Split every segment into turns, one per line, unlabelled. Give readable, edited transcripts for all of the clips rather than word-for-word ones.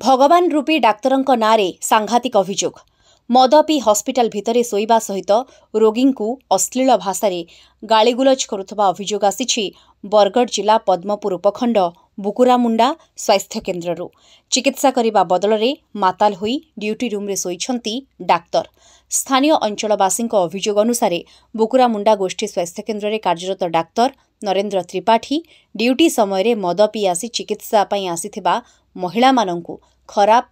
भगवान रूपी डाक्तरंक नारे सांघातिक अभियोग मद पी हस्पिटाल भितरे शोइबा सहित रोगी को अश्लील भाषा गाड़ीगुलज करुवा अभियोग आसी बरगढ़ जिला पद्मपुर उपखंड बुकुरामुंडा स्वास्थ्य केन्द्र चिकित्सा करने बदल में माताल होई ड्यूटी रूम्रे शोइछंती डाक्तर। स्थानीय अंचलवासी अभियोग अनुसार बुकुरामुंडा गोष्ठी स्वास्थ्य केन्द्र में कार्यरत डाक्तर नरेन्द्र त्रिपाठी ड्यूटी समय मद पी आसी चिकित्सा आसीथिबा महिला मानंकु खराब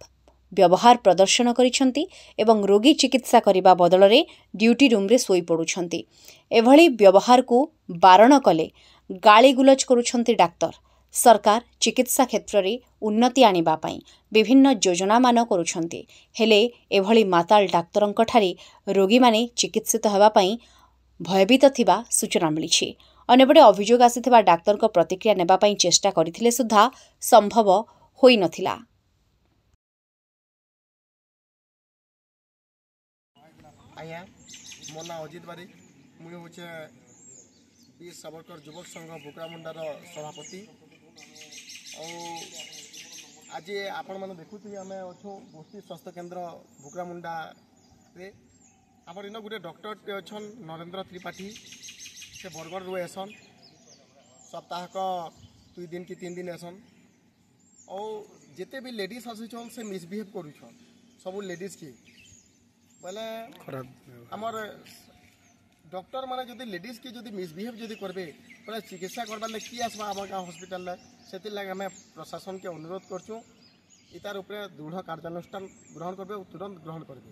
व्यवहार प्रदर्शन करिसेंती एवं रोगी चिकित्सा करने बदल में ड्यूटी रूम्रे शोई पड़ुछंती। एभली व्यवहार को बारण कले गाड़ीगुलज करुछंती डाक्तर। सरकार चिकित्सा क्षेत्र में उन्नति आनिबा पई विभिन्न योजना मान करुछंती, हेले एभली माताल डाक्तरंक ठारे रोगी माने चिकित्सित हेबा पई भयभीत थिबा सूचना मिली। अन्यपटे अभियोग आसीथिबा डाक्तरक प्रतिक्रिया नेबा पई चेष्टा करथिले सुद्धा संभव होई नथिला।
आया मो ना अजित बारी मुझे हूँ वीर सावरकर युवक संघ बुकुरामुंडार सभापति। आज आपण मैंने देखुए आम अच्छु गोष्ठी स्वास्थ्य केन्द्र बुकुरामुंडा रे आमर इन गोटे डॉक्टर अच्छा नरेन्द्र त्रिपाठी से बरगढ़ रू एसन सप्ताहक 2 दिन कि 3 दिन एसन और जिते भी लेडीज आसुन से मिसबिहेव करुछन सबू लेडीज की बोले आमर डॉक्टर माने जदि लेडीज की जदि मिसबिहेव जदि करबे बोले चिकित्सा करबार ले कि आसबा आम गाँव हॉस्पिटल से लगे आम प्रशासन के अनुरोध करछुँ इतार उपरे दृढ़ कार्यानुष्ठान ग्रहण करबे तुरंत ग्रहण करबे।